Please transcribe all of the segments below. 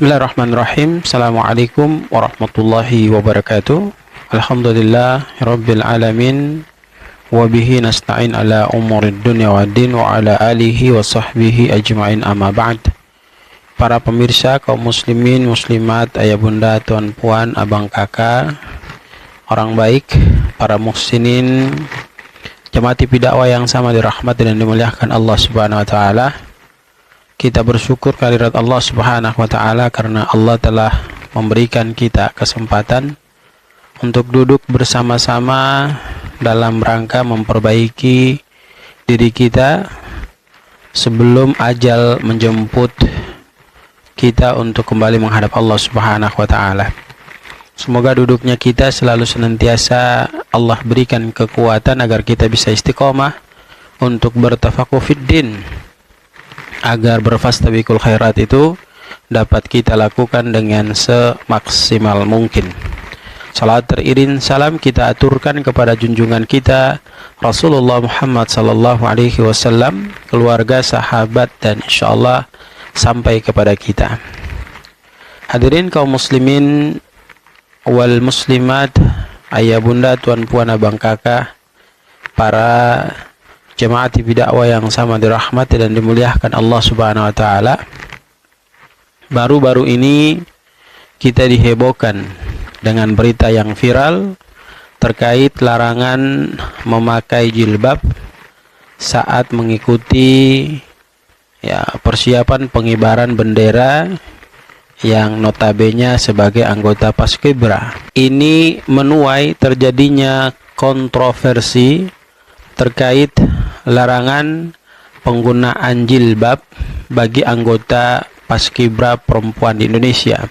Bismillahirrahmanirrahim. Assalamualaikum warahmatullahi wabarakatuh. Alhamdulillah Rabbil alamin. Wabihi nasta'in ala umurid dunya waddin wa ala alihi wa sahbihi ajma'in amma ba'd. Para pemirsa, kaum muslimin, muslimat, ayah bunda, tuan puan, abang kakak, orang baik, para muhsinin, jemaat dakwah yang sama dirahmati dan dimuliakan Allah Subhanahu wa taala. Kita bersyukur kehadirat Allah Subhanahu wa taala karena Allah telah memberikan kita kesempatan untuk duduk bersama-sama dalam rangka memperbaiki diri kita sebelum ajal menjemput kita untuk kembali menghadap Allah Subhanahu wa taala. Semoga duduknya kita selalu senantiasa Allah berikan kekuatan agar kita bisa istiqomah untuk bertafakuh fid din, agar berfastabiqul khairat itu dapat kita lakukan dengan semaksimal mungkin. Salat teriring salam kita aturkan kepada junjungan kita Rasulullah Muhammad sallallahu alaihi wasallam, keluarga, sahabat, dan insyaallah sampai kepada kita. Hadirin kaum muslimin wal muslimat, ayah bunda, tuan puan, abang kakak, para jemaat dakwah yang sama dirahmati dan dimuliakan Allah Subhanahu wa taala. Baru-baru ini kita dihebohkan dengan berita yang viral terkait larangan memakai jilbab saat mengikuti persiapan pengibaran bendera yang notabene sebagai anggota Paskibra. Ini menuai terjadinya kontroversi terkait larangan penggunaan jilbab bagi anggota Paskibra perempuan di Indonesia.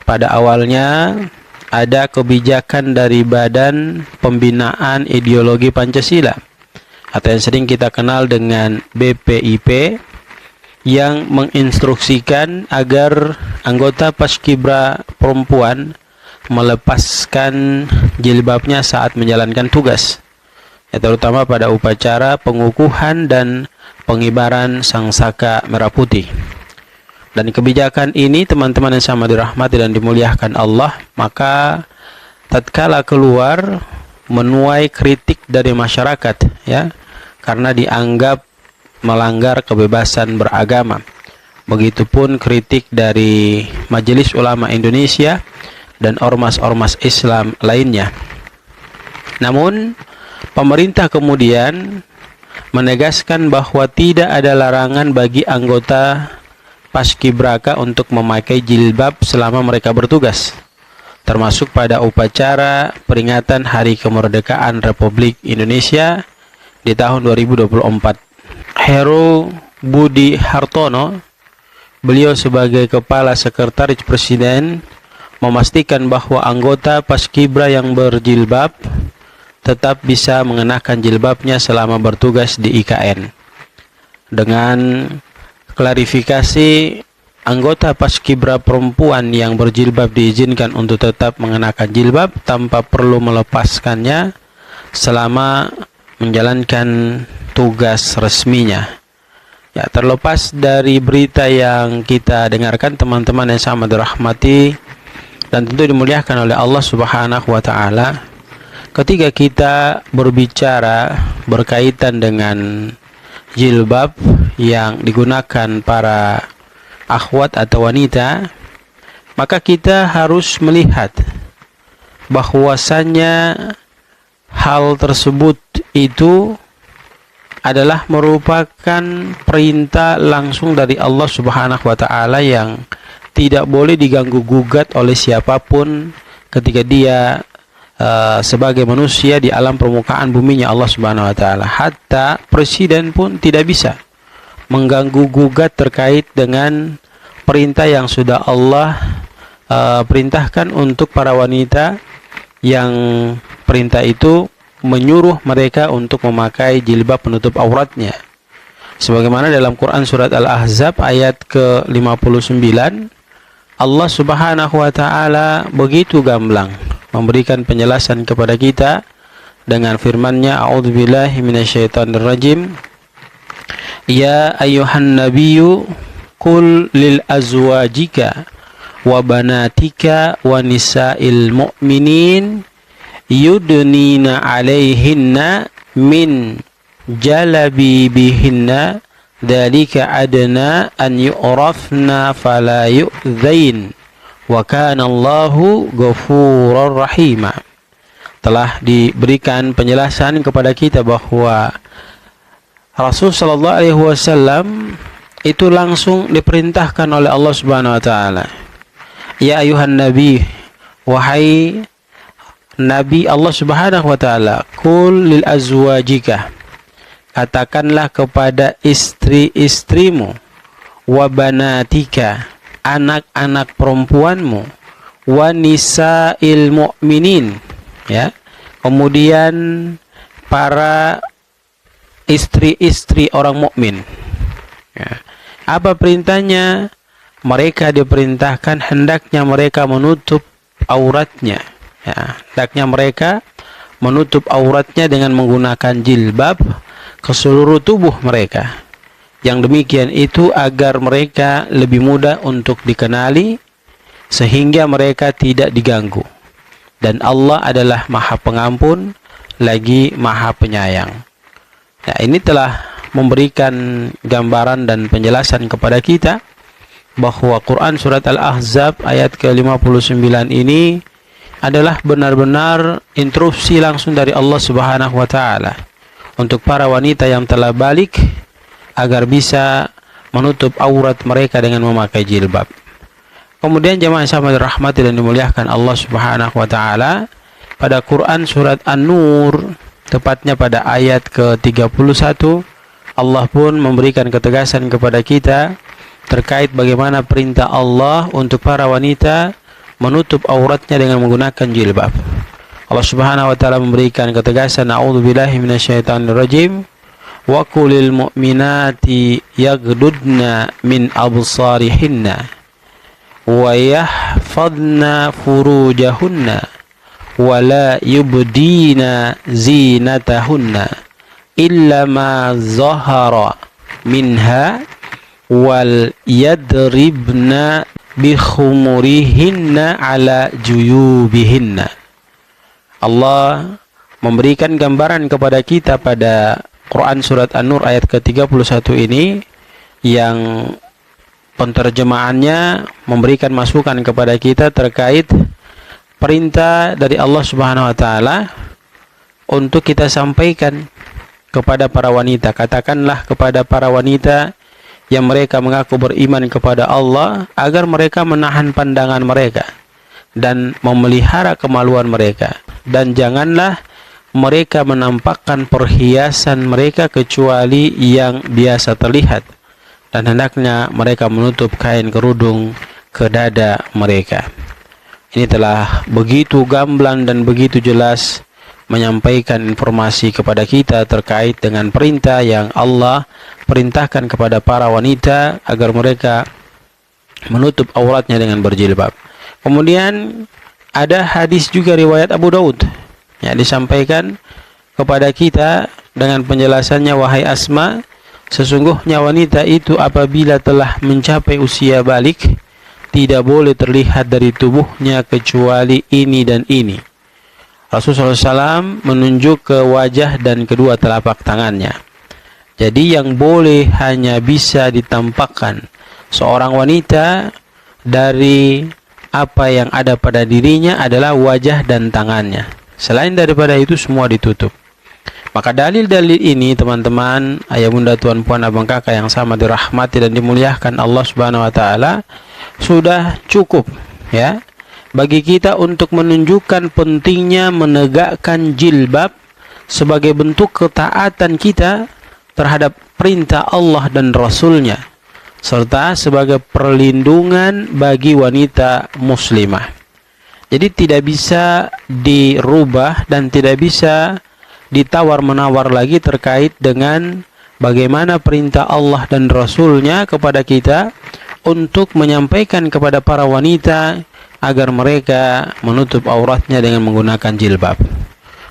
Pada awalnya ada kebijakan dari Badan Pembinaan Ideologi Pancasila atau yang sering kita kenal dengan BPIP, yang menginstruksikan agar anggota Paskibra perempuan melepaskan jilbabnya saat menjalankan tugas, terutama pada upacara pengukuhan dan pengibaran sangsaka merah putih. Dan kebijakan ini, teman-teman yang sama dirahmati dan dimuliakan Allah, maka tatkala keluar menuai kritik dari masyarakat, karena dianggap melanggar kebebasan beragama. Begitupun kritik dari Majelis Ulama Indonesia dan ormas-ormas Islam lainnya. Namun pemerintah kemudian menegaskan bahwa tidak ada larangan bagi anggota Paskibraka untuk memakai jilbab selama mereka bertugas, termasuk pada upacara peringatan Hari Kemerdekaan Republik Indonesia di tahun 2024. Heru Budi Hartono, beliau sebagai Kepala Sekretaris Presiden, memastikan bahwa anggota Paskibra yang berjilbab tetap bisa mengenakan jilbabnya selama bertugas di IKN. Dengan klarifikasi, anggota Paskibra perempuan yang berjilbab diizinkan untuk tetap mengenakan jilbab tanpa perlu melepaskannya selama menjalankan tugas resminya. Terlepas dari berita yang kita dengarkan, teman-teman yang sama dirahmati dan tentu dimuliakan oleh Allah Subhanahu wa taala, ketika kita berbicara berkaitan dengan jilbab yang digunakan para akhwat atau wanita, maka kita harus melihat bahwasannya hal tersebut itu adalah merupakan perintah langsung dari Allah Subhanahu wa taala yang tidak boleh diganggu gugat oleh siapapun ketika dia sebagai manusia di alam permukaan buminya Allah Subhanahu wa taala. Hatta presiden pun tidak bisa mengganggu gugat terkait dengan perintah yang sudah Allah perintahkan untuk para wanita, yang perintah itu menyuruh mereka untuk memakai jilbab penutup auratnya. Sebagaimana dalam Quran surat Al-Ahzab ayat ke-59, Allah Subhanahu wa taala begitu gamblang memberikan penjelasan kepada kita dengan firman-Nya, a'udzubillahi minasyaitonirrajim, ya ayyuhan nabiyyu qul lil azwajika wa banatika wa nisa'il mu'minin yudnina 'alaihinna min jalabibihinna dzalika adna an yu'rafna fala yu'dzain wa kana Allahu ghafurur rahima. Telah diberikan penjelasan kepada kita bahwa Rasul sallallahu alaihi wasallam itu langsung diperintahkan oleh Allah Subhanahu wa taala. Ya ayuhan nabi, wahai nabi Allah Subhanahu wa taala, qul lil azwajika, katakanlah kepada istri-istrimu, wa banatika, anak-anak perempuanmu, wa nisa'il mu'minin, ya. Kemudian para istri-istri orang mukmin. Ya. Apa perintahnya? Mereka diperintahkan hendaknya mereka menutup auratnya. Ya, hendaknya mereka menutup auratnya dengan menggunakan jilbab ke seluruh tubuh mereka. Yang demikian itu agar mereka lebih mudah untuk dikenali sehingga mereka tidak diganggu. Dan Allah adalah Maha Pengampun lagi Maha Penyayang. Nah, ini telah memberikan gambaran dan penjelasan kepada kita bahwa Quran surat Al-Ahzab ayat ke-59 ini adalah benar-benar instruksi langsung dari Allah Subhanahu wa taala untuk para wanita yang telah balik agar bisa menutup aurat mereka dengan memakai jilbab. Kemudian jemaah sama dirahmati dan dimuliakan Allah Subhanahu wa taala, pada Quran surat An-Nur tepatnya pada ayat ke-31 Allah pun memberikan ketegasan kepada kita terkait bagaimana perintah Allah untuk para wanita menutup auratnya dengan menggunakan jilbab. Allah Subhanahu wa taala memberikan ketegasan, a'udzubillahi minasyaitonirrajim, wa qulil mu'minati yaghdudna min absarihinna wa yahfadna furujahunna wa la yubdina zinatahunna illa ma zahara minha wal yadribna bi khumurihinna ala juyubihinna. Allah memberikan gambaran kepada kita pada Quran surat An-Nur ayat ke-31 ini yang penterjemahannya memberikan masukan kepada kita terkait perintah dari Allah Subhanahu wa taala untuk kita sampaikan kepada para wanita. Katakanlah kepada para wanita yang mereka mengaku beriman kepada Allah agar mereka menahan pandangan mereka dan memelihara kemaluan mereka, dan janganlah mereka menampakkan perhiasan mereka kecuali yang biasa terlihat, dan hendaknya mereka menutup kain kerudung ke dada mereka. Ini telah begitu gamblang dan begitu jelas menyampaikan informasi kepada kita terkait dengan perintah yang Allah perintahkan kepada para wanita agar mereka menutup auratnya dengan berjilbab. Kemudian ada hadis juga riwayat Abu Daud yang disampaikan kepada kita dengan penjelasannya, wahai Asma, sesungguhnya wanita itu apabila telah mencapai usia balik tidak boleh terlihat dari tubuhnya kecuali ini dan ini. Rasulullah SAW menunjuk ke wajah dan kedua telapak tangannya. Jadi yang boleh hanya bisa ditampakkan seorang wanita dari apa yang ada pada dirinya adalah wajah dan tangannya. Selain daripada itu semua ditutup. Maka dalil-dalil ini teman-teman, ayah bunda, tuan puan, abang kakak yang sama dirahmati dan dimuliakan Allah Subhanahu wa taala, sudah cukup ya bagi kita untuk menunjukkan pentingnya menegakkan jilbab sebagai bentuk ketaatan kita terhadap perintah Allah dan Rasulnya, serta sebagai perlindungan bagi wanita muslimah. Jadi tidak bisa dirubah dan tidak bisa ditawar-menawar lagi terkait dengan bagaimana perintah Allah dan Rasulnya kepada kita untuk menyampaikan kepada para wanita agar mereka menutup auratnya dengan menggunakan jilbab.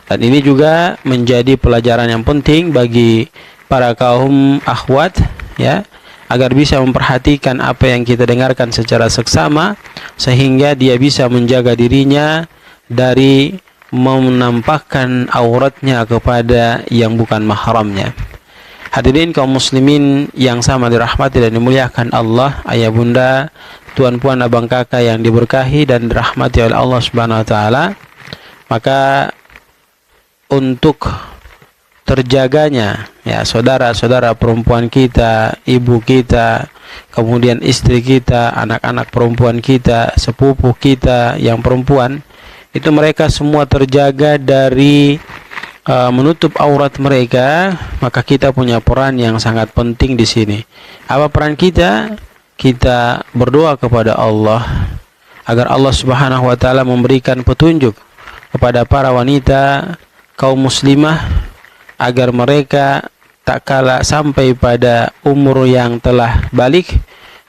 Dan ini juga menjadi pelajaran yang penting bagi para kaum akhwat ya, agar bisa memperhatikan apa yang kita dengarkan secara seksama, sehingga dia bisa menjaga dirinya dari menampakkan auratnya kepada yang bukan mahramnya. Hadirin kaum muslimin yang sama dirahmati dan dimuliakan Allah, ayah bunda, tuan puan, abang kakak yang diberkahi dan dirahmati oleh Allah Subhanahu wa taala, maka untuk terjaganya ya saudara-saudara perempuan kita, ibu kita, kemudian istri kita, anak-anak perempuan kita, sepupu kita yang perempuan, itu mereka semua terjaga dari menutup aurat mereka, maka kita punya peran yang sangat penting di sini. Apa peran kita? Kita berdoa kepada Allah agar Allah Subhanahu wa taala memberikan petunjuk kepada para wanita kaum muslimah agar mereka tak kala sampai pada umur yang telah balik,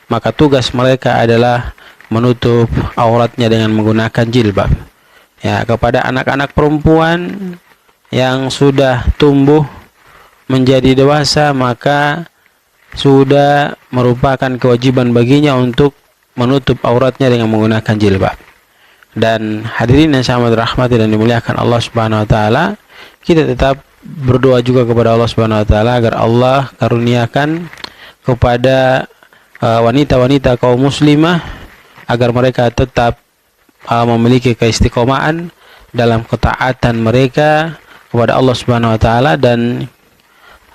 maka tugas mereka adalah menutup auratnya dengan menggunakan jilbab. Ya, kepada anak-anak perempuan yang sudah tumbuh menjadi dewasa, maka sudah merupakan kewajiban baginya untuk menutup auratnya dengan menggunakan jilbab. Dan hadirin yang sama dirahmati dan dimuliakan Allah Subhanahu wa taala, kita tetap berdoa juga kepada Allah Subhanahu wa taala agar Allah karuniakan kepada wanita-wanita kaum muslimah agar mereka tetap memiliki keistiqomahan dalam ketaatan mereka kepada Allah Subhanahu wa taala dan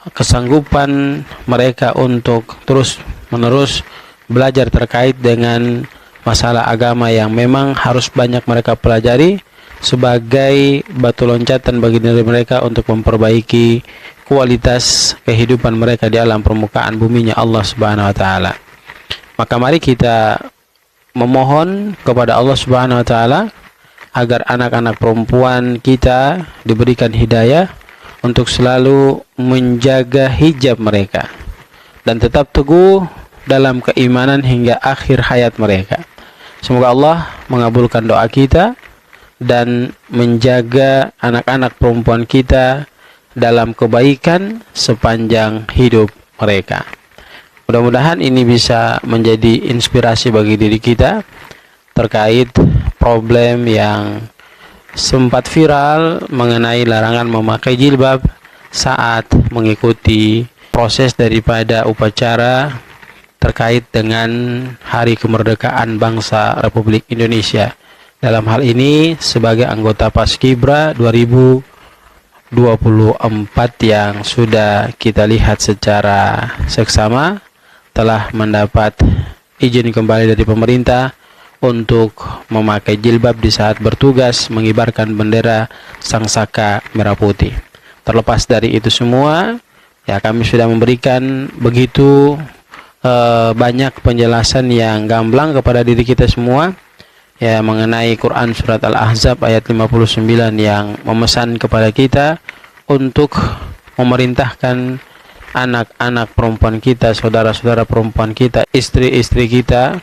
kesanggupan mereka untuk terus-menerus belajar terkait dengan masalah agama yang memang harus banyak mereka pelajari sebagai batu loncatan bagi diri mereka untuk memperbaiki kualitas kehidupan mereka di alam permukaan buminya Allah Subhanahu wa taala. Maka mari kita memohon kepada Allah Subhanahu wa taala agar anak-anak perempuan kita diberikan hidayah untuk selalu menjaga hijab mereka dan tetap teguh dalam keimanan hingga akhir hayat mereka. Semoga Allah mengabulkan doa kita dan menjaga anak-anak perempuan kita dalam kebaikan sepanjang hidup mereka. Mudah-mudahan ini bisa menjadi inspirasi bagi diri kita terkait problem yang sempat viral mengenai larangan memakai jilbab saat mengikuti proses daripada upacara terkait dengan Hari Kemerdekaan Bangsa Republik Indonesia. Dalam hal ini sebagai anggota Paskibra 2024 yang sudah kita lihat secara seksama telah mendapat izin kembali dari pemerintah untuk memakai jilbab di saat bertugas mengibarkan bendera Sangsaka Merah Putih. Terlepas dari itu semua, ya kami sudah memberikan begitu banyak penjelasan yang gamblang kepada diri kita semua ya mengenai Quran surat Al-Ahzab ayat 59 yang memesan kepada kita untuk memerintahkan anak-anak perempuan kita, saudara-saudara perempuan kita, istri-istri kita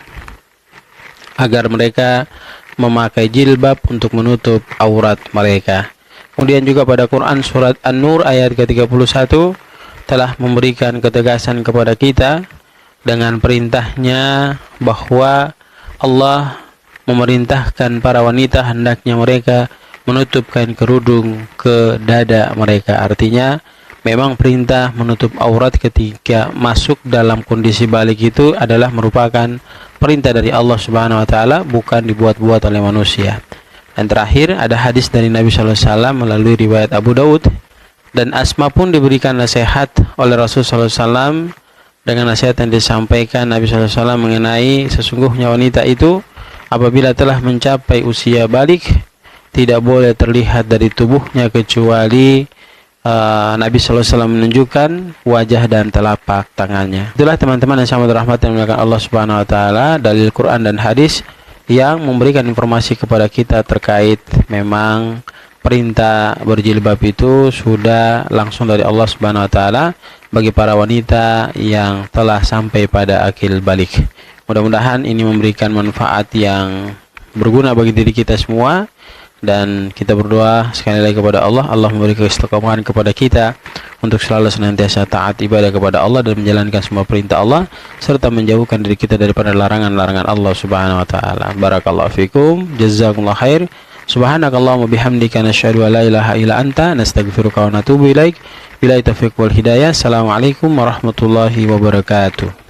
agar mereka memakai jilbab untuk menutup aurat mereka. Kemudian juga pada Quran surat An-Nur ayat ke-31 telah memberikan ketegasan kepada kita dengan perintahnya bahwa Allah memerintahkan para wanita hendaknya mereka menutup kain kerudung ke dada mereka. Artinya memang perintah menutup aurat ketika masuk dalam kondisi balik itu adalah merupakan perintah dari Allah Subhanahu wa taala, bukan dibuat-buat oleh manusia. Dan terakhir ada hadis dari Nabi sallallahu alaihi wasallam melalui riwayat Abu Daud, dan Asma pun diberikan nasihat oleh Rasul sallallahu alaihi wasallam dengan nasihat yang disampaikan Nabi sallallahu alaihi wasallam mengenai sesungguhnya wanita itu apabila telah mencapai usia balik tidak boleh terlihat dari tubuhnya kecuali Nabi sallallahu alaihi wasallam menunjukkan wajah dan telapak tangannya. Itulah teman-teman yang sama dirahmati dan dimuliakan Allah Subhanahu wa taala, dalil Quran dan hadis yang memberikan informasi kepada kita terkait memang perintah berjilbab itu sudah langsung dari Allah Subhanahu wa taala bagi para wanita yang telah sampai pada akil balik. Mudah-mudahan ini memberikan manfaat yang berguna bagi diri kita semua. Dan kita berdoa sekali lagi kepada Allah, Allah memberi keistiqomahan kepada kita untuk selalu senantiasa taat ibadah kepada Allah dan menjalankan semua perintah Allah, serta menjauhkan diri kita daripada larangan-larangan Allah Subhanahu wa taala. Barakallahu fikum, jazakumullah khair. Subhanakallahumma bihamdika nasyhadu an la ilaha illa anta nastaghfiruka wa natubu ilaik. Billahi taufiq wal hidayah. Assalamualaikum warahmatullahi wabarakatuh.